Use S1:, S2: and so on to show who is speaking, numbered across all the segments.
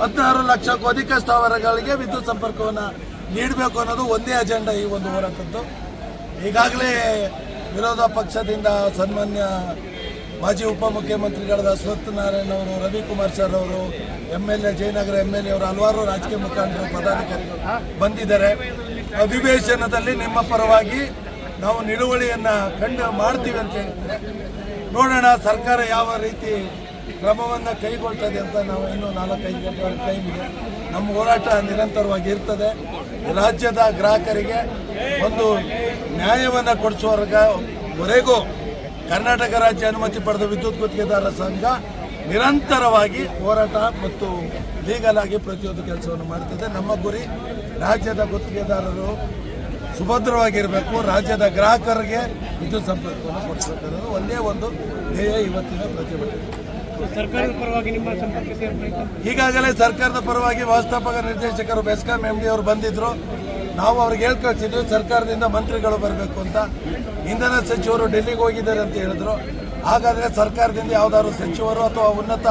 S1: 16 ಲಕ್ಷಕ್ಕೂ ಅಧಿಕ ಸ್ಥಾವರಗಳಿಗೆ ವಿದ್ಯುತ್ ಸಂಪರ್ಕವನ್ನು ನೀಡಬೇಕು ಅನ್ನೋದು ಒಂದೇ ಅಜೆಂಡಾ ಈ ಒಂದು ಹೋರಾಟದ್ದು. ಈಗಾಗಲೇ ವಿರೋಧ ಪಕ್ಷದಿಂದ ಸನ್ಮಾನ್ಯ ಮಾಜಿ ಉಪಮುಖ್ಯಮಂತ್ರಿಗಳಾದ ಅಶ್ವಥ್ ನಾರಾಯಣ ಅವರು, ರವಿಕುಮಾರ್ ಸರ್ ಅವರು, MLA ಜಯನಗರ MLA ಅವರು, ಹಲವಾರು ರಾಜಕೀಯ ಮುಖಂಡರು, ಪದಾಧಿಕಾರಿಗಳು ಬಂದಿದ್ದಾರೆ. ಅಧಿವೇಶನದಲ್ಲಿ ನಿಮ್ಮ ಪರವಾಗಿ ನಾವು ನಿಲುವಳಿಯನ್ನು ಮಾಡ್ತೀವಿ ಅಂತ ಹೇಳಿದ್ದಾರೆ. ನೋಡೋಣ ಸರ್ಕಾರ ಯಾವ ರೀತಿ ಕ್ರಮವನ್ನು ಕೈಗೊಳ್ತದೆ ಅಂತ. ನಾವು ಇನ್ನೂ 4-5 ಗಂಟೆವರೆಗೆ ಟೈಮ್ ಇದೆ. ನಮ್ಮ ಹೋರಾಟ ನಿರಂತರವಾಗಿ ಇರ್ತದೆ. ರಾಜ್ಯದ ಗ್ರಾಹಕರಿಗೆ ಒಂದು ನ್ಯಾಯವನ್ನು ಕೊಡಿಸುವವರೆಗೂ ಕರ್ನಾಟಕ ರಾಜ್ಯ ಅನುಮತಿ ಪಡೆದ ವಿದ್ಯುತ್ ಗುತ್ತಿಗೆದಾರರ ಸಂಘ ನಿರಂತರವಾಗಿ ಹೋರಾಟ ಮತ್ತು ಲೀಗಲ್ ಆಗಿ ಪ್ರತಿಯೊಂದು ಕೆಲಸವನ್ನು ಮಾಡ್ತದೆ. ನಮ್ಮ ಗುರಿ ರಾಜ್ಯದ ಗುತ್ತಿಗೆದಾರರು ಸುಭದ್ರವಾಗಿರಬೇಕು, ರಾಜ್ಯದ ಗ್ರಾಹಕರಿಗೆ ವಿದ್ಯುತ್ ಸಂಪರ್ಕವನ್ನು ಕೊಡಿಸಬೇಕು. ಒಂದೇ ಒಂದು ಧ್ಯೇಯ ಇವತ್ತಿನ ಪ್ರತಿಭಟನೆ.
S2: ಸರ್ಕಾರದ ಪರವಾಗಿ ನಿಮ್ಮ ಸಂಪರ್ಕ
S1: ಈಗಾಗಲೇ ಸರ್ಕಾರದ ಪರವಾಗಿ ವ್ಯವಸ್ಥಾಪಕ ನಿರ್ದೇಶಕರು ಬೆಸ್ಕಾಂ MD ಅವರು ಬಂದಿದ್ರು. ನಾವು ಅವ್ರಿಗೆ ಹೇಳ್ಕೊಳ್ತಿದ್ವಿ ಸರ್ಕಾರದಿಂದ ಮಂತ್ರಿಗಳು ಬರಬೇಕು ಅಂತ. ಇಂಧನ ಸಚಿವರು ಡೆಲ್ಲಿಗೆ ಹೋಗಿದ್ದಾರೆ ಅಂತ ಹೇಳಿದ್ರು. ಹಾಗಾದರೆ ಸರ್ಕಾರದಿಂದ ಯಾವುದಾದ್ರು ಸಚಿವರು ಅಥವಾ ಉನ್ನತ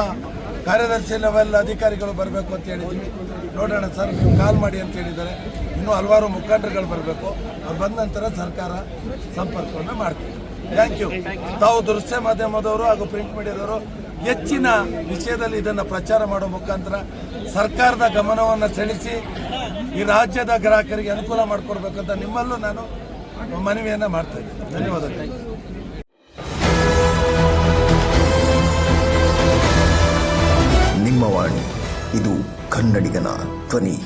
S1: ಕಾರ್ಯದರ್ಶಿ ಲೆವೆಲ್ ಅಧಿಕಾರಿಗಳು ಬರಬೇಕು ಅಂತ ಹೇಳಿದ್ವಿ. ನೋಡೋಣ ಸರ್, ನೀವು ಕಾಲ್ ಮಾಡಿ ಅಂತ ಹೇಳಿದ್ದಾರೆ. ಇನ್ನೂ ಹಲವಾರು ಮುಖಂಡರುಗಳು ಬರಬೇಕು. ಅವ್ರು ಬಂದ ನಂತರ ಸರ್ಕಾರ ಸಂಪರ್ಕವನ್ನು ಮಾಡ್ತೀವಿ. Thank you. ತಾವು ದೃಶ್ಯ ಮಾಧ್ಯಮದವರು ಹಾಗೂ ಪ್ರಿಂಟ್ ಮೀಡಿಯಾದವರು ಹೆಚ್ಚಿನ ವಿಷಯದಲ್ಲಿ ಇದನ್ನು ಪ್ರಚಾರ ಮಾಡುವ ಮುಖಾಂತರ ಸರ್ಕಾರದ ಗಮನವನ್ನು ಸೆಳೆಸಿ ಈ ರಾಜ್ಯದ ಗ್ರಾಹಕರಿಗೆ ಅನುಕೂಲ ಮಾಡಿಕೊಡ್ಬೇಕಂತ ನಿಮ್ಮಲ್ಲೂ ನಾನು ಮನವಿಯನ್ನು ಮಾಡ್ತಾ ಇದ್ದೀನಿ. ಧನ್ಯವಾದಗಳು.
S3: ನಿಮ್ಮ ವಾಣಿ, ಇದು ಕನ್ನಡಿಗನ ಧ್ವನಿ.